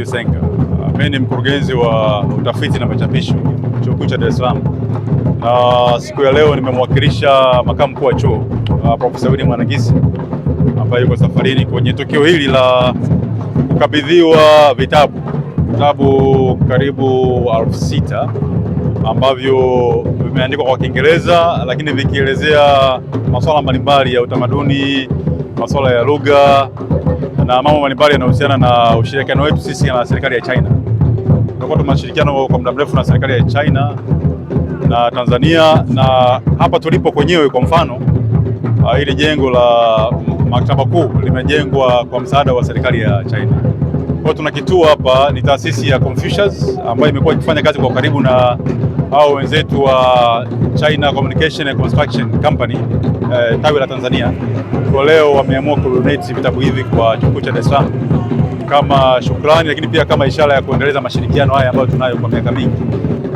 Matthew Senga. Mimi ni mkurugenzi wa utafiti na machapisho Chuo Kikuu cha Dar es Salaam. Na siku ya leo nimemwakilisha makamu mkuu wa chuo Profesa William Mwanagisi ambaye yuko safarini kwenye tukio hili la kukabidhiwa vitabu karibu 6,000 ambavyo vimeandikwa kwa Kiingereza lakini vikielezea masuala mbalimbali ya utamaduni, masuala ya lugha na mambo mbalimbali yanayohusiana na ushirikiano wetu sisi na serikali ya China. Tumekuwa tunashirikiana kwa muda mrefu na serikali ya China na Tanzania, na hapa tulipo kwenyewe kwa mfano hili jengo la maktaba kuu limejengwa kwa msaada wa serikali ya China. Kwa tuna kituo hapa, ni taasisi ya Confucius ambayo imekuwa ikifanya kazi kwa karibu na hao wenzetu wa China Communication and Construction Company tawi la Tanzania. Kwa leo wameamua kudonate vitabu hivi kwa Chuo Kikuu cha Dar es Salaam kama shukrani, lakini pia kama ishara ya kuendeleza mashirikiano haya ambayo tunayo kwa miaka mingi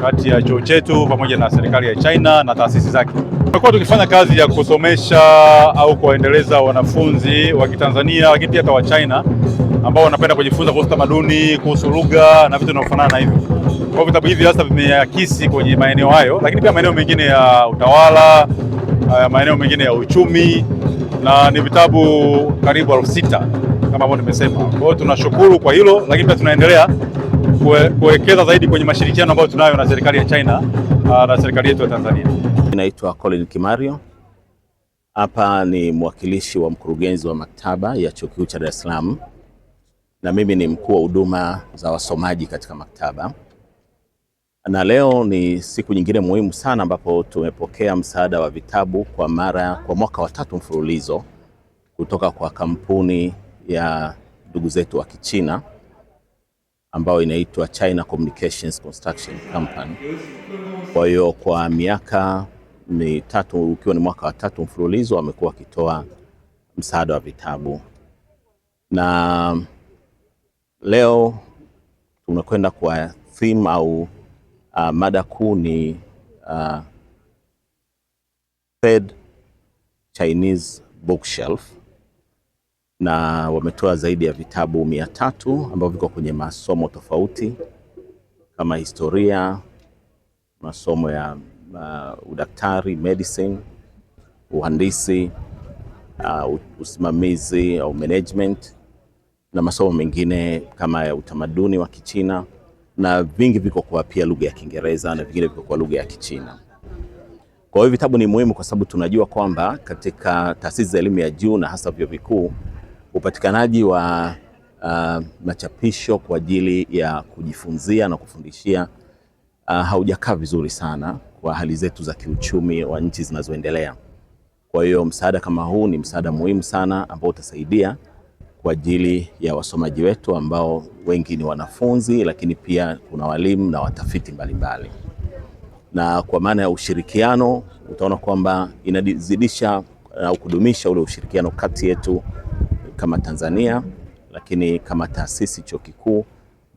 kati ya chuo chetu pamoja na serikali ya China na taasisi zake. Tumekuwa tukifanya kazi ya kusomesha au kuendeleza wanafunzi wa Kitanzania lakini pia wa China ambao wanapenda kujifunza kuhusu tamaduni, kuhusu lugha na vitu vinavyofanana na hivyo. Kwa vitabu hivi hasa vimeakisi kwenye maeneo hayo, lakini pia maeneo mengine ya utawala, maeneo mengine ya uchumi, na ni vitabu karibu 6,000 kama ambavyo nimesema. Kwa hiyo tunashukuru kwa hilo, lakini pia tunaendelea kuwekeza zaidi kwenye mashirikiano ambayo tunayo na serikali ya China na serikali yetu ya Tanzania. Naitwa Colin Kimario. Hapa ni mwakilishi wa mkurugenzi wa maktaba ya Chuo Kikuu cha Dar es Salaam, na mimi ni mkuu wa huduma za wasomaji katika maktaba. Na leo ni siku nyingine muhimu sana ambapo tumepokea msaada wa vitabu kwa mwaka wa 3 mfululizo kutoka kwa kampuni ya ndugu zetu wa Kichina ambayo inaitwa China Communications Construction Company. Kwa hiyo kwa miaka mitatu, ukiwa ni mwaka wa 3 mfululizo, wamekuwa wakitoa msaada wa vitabu. Na leo tunakwenda kwa theme au mada kuu ni Third Chinese Bookshelf, na wametoa zaidi ya vitabu 300 ambavyo viko kwenye masomo tofauti kama historia, masomo ya udaktari, medicine, uhandisi, usimamizi au management, na masomo mengine kama ya utamaduni wa Kichina, na vingi viko kwa pia lugha ya Kiingereza na vingine viko kwa lugha ya Kichina. Kwa hiyo vitabu ni muhimu kwa sababu tunajua kwamba katika taasisi za elimu ya juu na hasa vyuo vikuu upatikanaji wa machapisho kwa ajili ya kujifunzia na kufundishia haujakaa vizuri sana kwa hali zetu za kiuchumi wa nchi zinazoendelea. Kwa hiyo msaada kama huu ni msaada muhimu sana ambao utasaidia kwa ajili ya wasomaji wetu ambao wengi ni wanafunzi, lakini pia kuna walimu na watafiti mbalimbali. Na kwa maana ya ushirikiano, utaona kwamba inazidisha au kudumisha ule ushirikiano kati yetu kama Tanzania, lakini kama taasisi chuo kikuu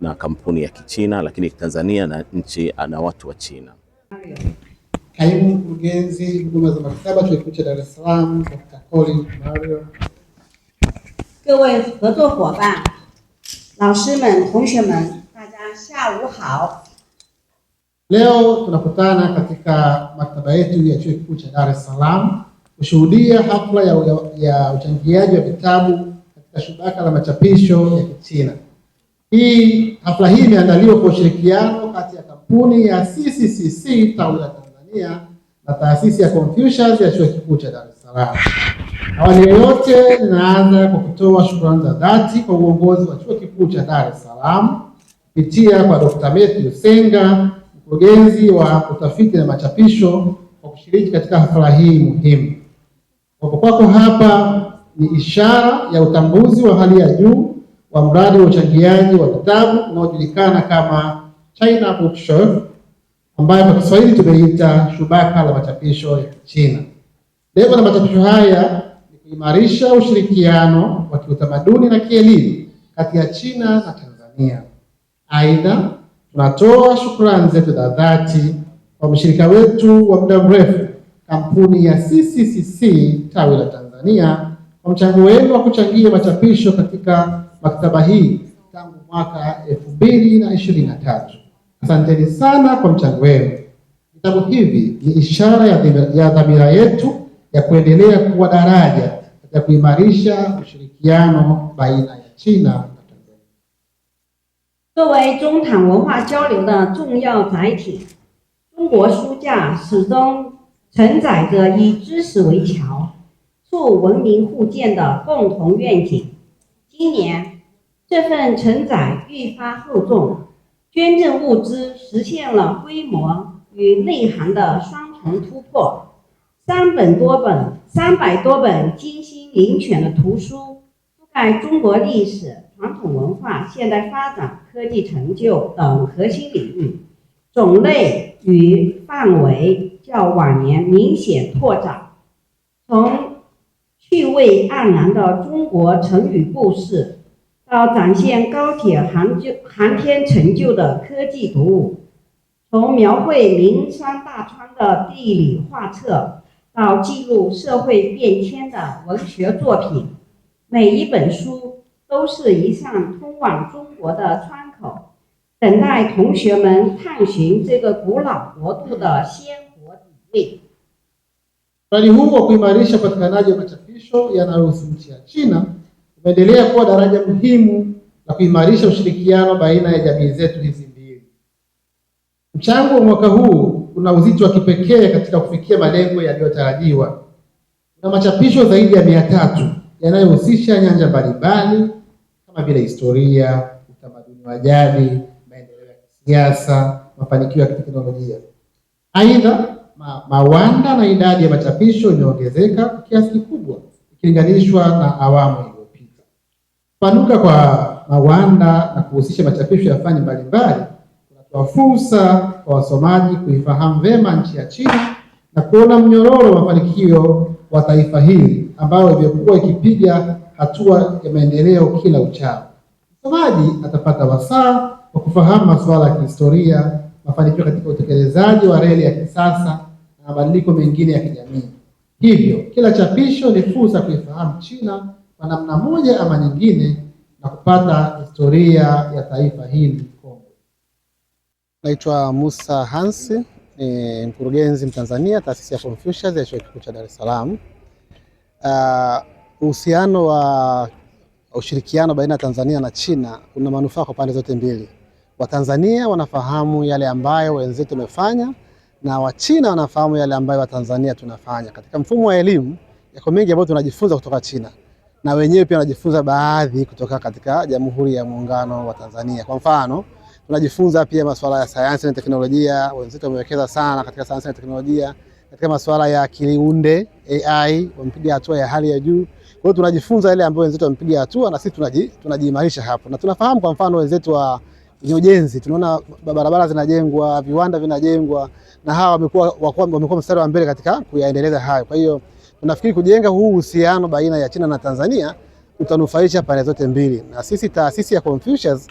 na kampuni ya Kichina, lakini Tanzania na nchi na watu wa China. Kaimu mkurugenzi huduma za maktaba Chuo Kikuu cha Dar es Salaam, Dr. Colin Kimario. 各位合作伙伴、老师们、同学们，大家下午好。 Leo tunakutana katika maktaba yetu ya Chuo Kikuu cha Dar es Salaam kushuhudia hafla ya uchangiaji wa vitabu katika shubaka la machapisho ya Kichina. Hafla hii imeandaliwa kwa ushirikiano kati ya kampuni ya CCCC tawi la Tanzania na taasisi ya Confucius ya Chuo Kikuu cha Dar es Salaam. Awali yote ninaanza kwa kutoa shukrani za dhati kwa uongozi wa Chuo Kikuu cha Dar es Salaam kupitia kwa Dr. Matthew Senga, mkurugenzi wa utafiti na machapisho, kwa kushiriki katika hafla hii muhimu. Kwa kwako hapa ni ishara ya utambuzi wa hali ya juu wa mradi wa uchangiaji wa vitabu unaojulikana kama China Bookshelf, ambayo kwa Kiswahili tumeita shubaka la machapisho ya Kichina. Lengo la machapisho haya ni kuimarisha ushirikiano wa kiutamaduni na kielimu kati ya China na Tanzania. Aidha, tunatoa shukrani zetu za dhati kwa mshirika wetu wa muda mrefu, kampuni ya CCCC tawi la Tanzania, kwa mchango wenu wa kuchangia machapisho katika maktaba hii tangu mwaka 2023. Asanteni sana kwa mchango wenu. Vitabu hivi ni ishara ya dhamira yetu ya kuendelea kuwa daraja katika kuimarisha ushirikiano baina ya China na Tanzania. 作为中坦文化交流的重要载体，中国书架始终承载着以知识为桥，促文明互鉴的共同愿景。今年，这份承载愈发厚重，捐赠物资实现了规模与内涵的双重突破。300多本精心遴选的图书，覆盖中国历史、传统文化、现代发展、科技成就等核心领域，种类与范围较往年明显拓展。从趣味盎然的中国成语故事，到展现高铁航天成就的科技读物，从描绘名山大川的地理画册，到记录社会变迁的文学作品，每一本书都是一扇通往中国的窗口，等待同学们探寻这个古老国度的鲜活底蕴。 Mradi huu wa kuimarisha upatikanaji wa machapisho yanayohusu nchi ya China umeendelea kuwa daraja muhimu la kuimarisha ushirikiano baina ya jamii zetu hizi mbili. Mchango wa mwaka huu una uzito wa kipekee katika kufikia malengo yaliyotarajiwa. Kuna machapisho zaidi ya 300 yanayohusisha nyanja mbalimbali kama vile historia, utamaduni wa jadi, maendeleo ya kisiasa, mafanikio ya kiteknolojia. Aidha, mawanda na idadi ya machapisho imeongezeka kwa kiasi kikubwa ikilinganishwa na awamu iliyopita. Kupanuka kwa mawanda na kuhusisha machapisho ya fani mbalimbali kunatoa fursa kwa wasomaji kuifahamu vema nchi ya China na kuona mnyororo wa mafanikio wa taifa hili ambayo imekuwa ikipiga hatua ya maendeleo kila uchao. Msomaji atapata wasaa wa kufahamu masuala ya kihistoria, mafanikio katika utekelezaji wa reli ya kisasa na mabadiliko mengine ya kijamii. Hivyo, kila chapisho ni fursa kuifahamu China kwa namna moja ama nyingine na kupata historia ya taifa hili kongwe. Naitwa Musa Hansi, ni mkurugenzi Mtanzania taasisi ya Confucius ya Chuo Kikuu cha Dar es Salaam. Uhusiano wa ushirikiano baina ya Tanzania na China una manufaa kwa pande zote mbili. Watanzania wanafahamu yale ambayo wenzetu wamefanya na Wachina wanafahamu yale ambayo Watanzania tunafanya. Katika mfumo wa elimu yako mengi ambayo tunajifunza kutoka China na wenyewe pia wanajifunza baadhi kutoka katika Jamhuri ya Muungano wa Tanzania. Kwa mfano, tunajifunza pia masuala ya sayansi na teknolojia. Wenzetu wamewekeza sana katika sayansi na teknolojia, katika masuala ya akili unde AI wamepiga hatua ya hali ya juu. Kwa hiyo tunajifunza yale ambayo wenzetu wamepiga hatua na sisi tunajiimarisha hapo. Na tunafahamu kwa mfano wenzetu wa ujenzi, tunaona barabara zinajengwa, viwanda vinajengwa na hawa wamekuwa mstari wa mbele katika kuyaendeleza hayo. Kwa hiyo tunafikiri kujenga huu uhusiano baina ya China na Tanzania utanufaisha pande zote mbili. Na sisi taasisi ya Confucius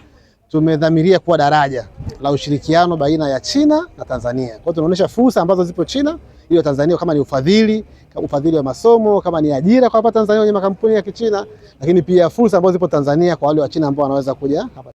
tumedhamiria kuwa daraja la ushirikiano baina ya China na Tanzania. Kwa hiyo tunaonyesha fursa ambazo zipo China hiyo Tanzania, kama ni ufadhili wa masomo, kama ni ajira kwa hapa Tanzania kwenye makampuni ya Kichina, lakini pia fursa ambazo zipo Tanzania kwa wale wa China ambao wanaweza kuja hapa.